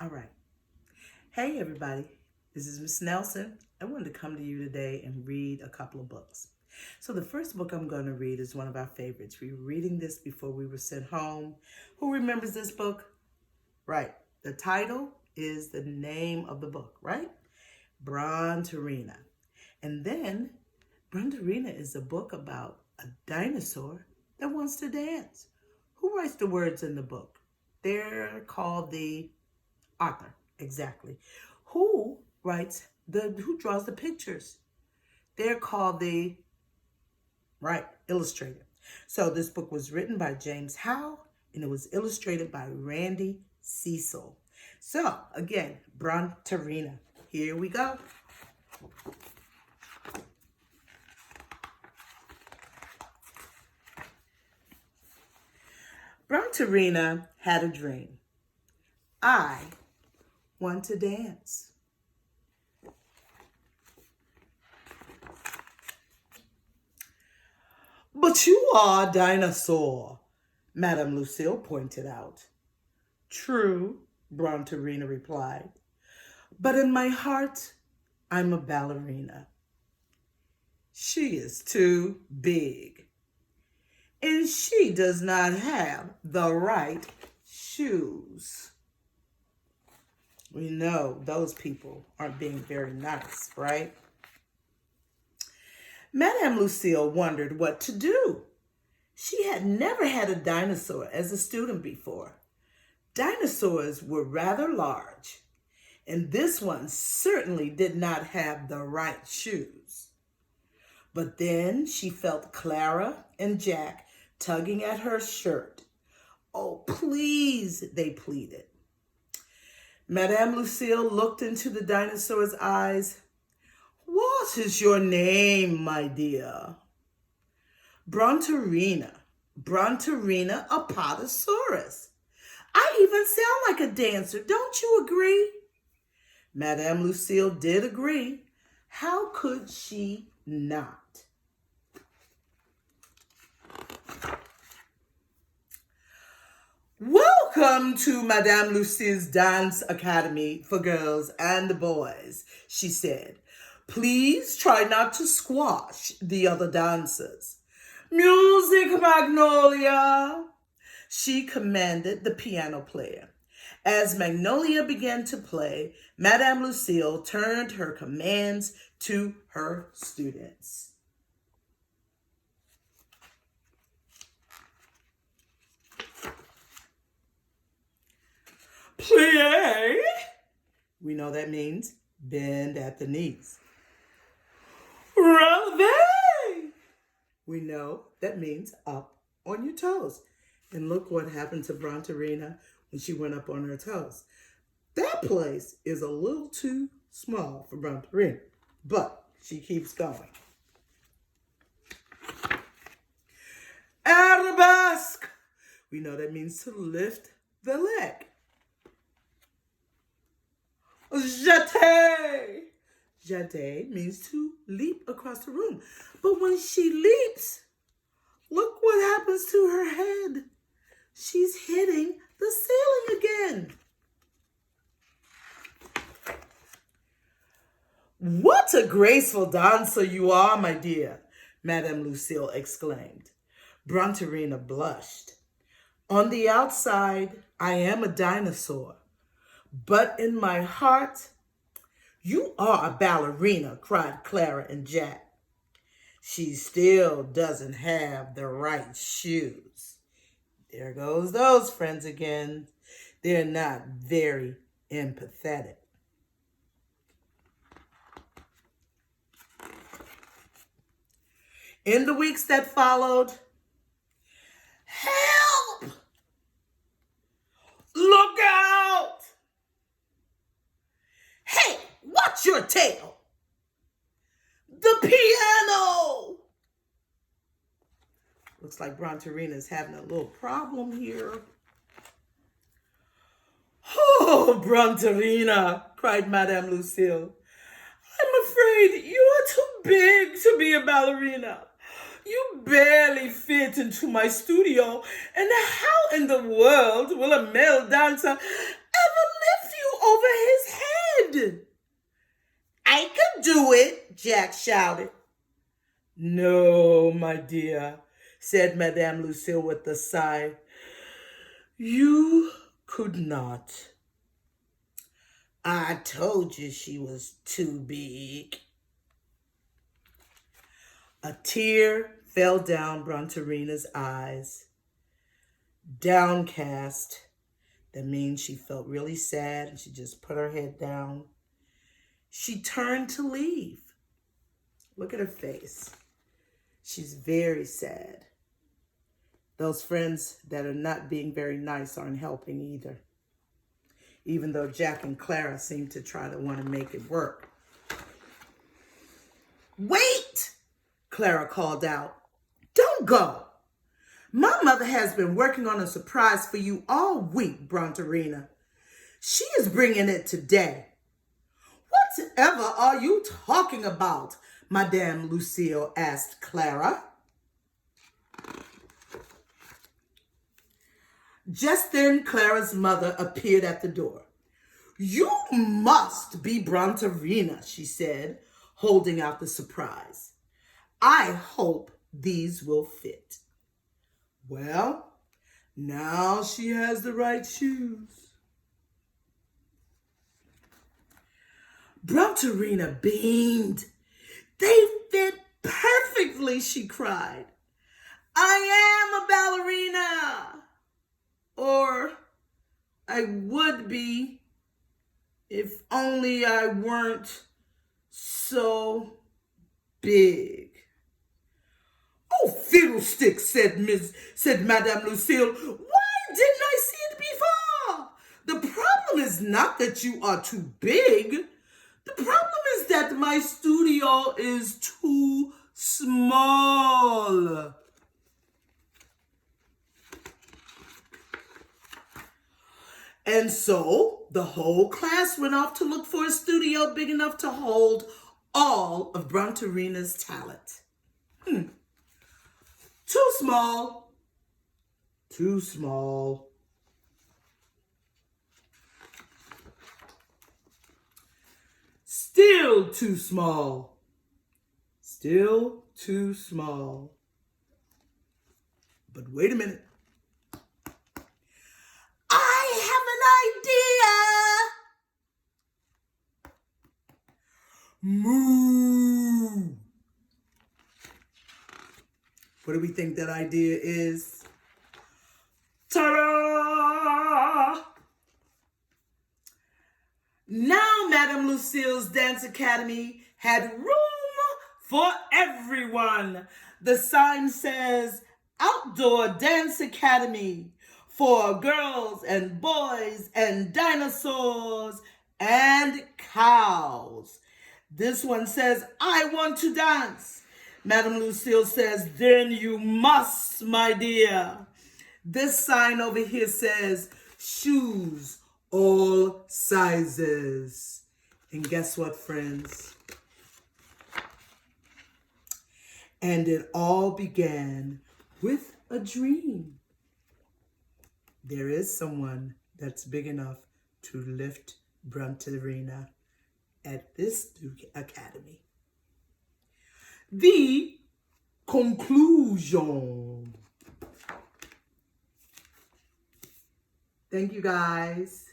All right. Hey, everybody. This is Miss Nelson. I wanted to come to you today and read a couple of books. So, the first book I'm going to read is one of our favorites. We were reading this before we were sent home. Who remembers this book? Right. The title is the name of the book, right? Brontorina. And then, Brontorina is a book about a dinosaur that wants to dance. Who writes the words in the book? They're called the author, exactly. Who draws the pictures? They're called the, right, illustrator. So this book was written by James Howe and it was illustrated by Randy Cecil. So again, Brontorina. Here we go. Brontorina had a dream. I want to dance. But you are a dinosaur, Madame Lucille pointed out. True, Brontorina replied. But in my heart, I'm a ballerina. She is too big. And she does not have the right shoes. We know those people aren't being very nice, right? Madame Lucille wondered what to do. She had never had a dinosaur as a student before. Dinosaurs were rather large, and this one certainly did not have the right shoes. But then she felt Clara and Jack tugging at her shirt. Oh, please, they pleaded. Madame Lucille looked into the dinosaur's eyes. What is your name, my dear? Brontorina. Brontorina Apatosaurus. I even sound like a dancer, don't you agree? Madame Lucille did agree. How could she not? Welcome to Madame Lucille's Dance Academy for girls and boys, she said. Please try not to squash the other dancers. Music, Magnolia, she commanded the piano player. As Magnolia began to play, Madame Lucille turned her commands to her students. Plie. We know that means bend at the knees. Releve. We know that means up on your toes. And look what happened to Brontorina when she went up on her toes. That place is a little too small for Brontorina, but she keeps going. Arabesque. We know that means to lift the leg. Jeté. Jeté means to leap across the room. But when she leaps, look what happens to her head. She's hitting the ceiling again. What a graceful dancer you are, my dear, Madame Lucille exclaimed. Brontorina blushed. On the outside, I am a dinosaur. But in my heart, you are a ballerina, cried Clara and Jack. She still doesn't have the right shoes. There goes those friends again. They're not very empathetic. In the weeks that followed, help! Look out! Hey, watch your tail! The piano! Looks like Brontorina is having a little problem here. Oh, Brontorina, cried Madame Lucille. I'm afraid you are too big to be a ballerina. You barely fit into my studio, and how in the world will a male dancer ever lift you did. I could do it, Jack shouted. No, my dear, said Madame Lucille with a sigh. You could not. I told you she was too big. A tear fell down Brontorina's eyes. Downcast. That means she felt really sad and she just put her head down. She turned to leave. Look at her face. She's very sad. Those friends that are not being very nice aren't helping either. Even though Jack and Clara seem to try to want to make it work. Wait, Clara called out. Don't go. My mother has been working on a surprise for you all week, Brontorina. She is bringing it today. Whatever are you talking about? Madame Lucille asked Clara. Just then, Clara's mother appeared at the door. You must be Brontorina, she said, holding out the surprise. I hope these will fit. Well, now she has the right shoes. Brontorina beamed. They fit perfectly, she cried. I am a ballerina. Or I would be if only I weren't so big. Oh, fiddlesticks, said Madame Lucille. Why didn't I see it before? The problem is not that you are too big. The problem is that my studio is too small. And so the whole class went off to look for a studio big enough to hold all of Brontorina's talent. Too small. Too small. Still too small. Still too small. But wait a minute. I have an idea. Moo. What do we think that idea is? Ta-da! Now Madame Lucille's Dance Academy had room for everyone. The sign says, Outdoor Dance Academy for girls and boys and dinosaurs and cows. This one says, I want to dance. Madame Lucille says, then you must, my dear. This sign over here says, shoes, all sizes. And guess what, friends? And it all began with a dream. There is someone that's big enough to lift Brontorina at this academy. The conclusion. Thank you, guys.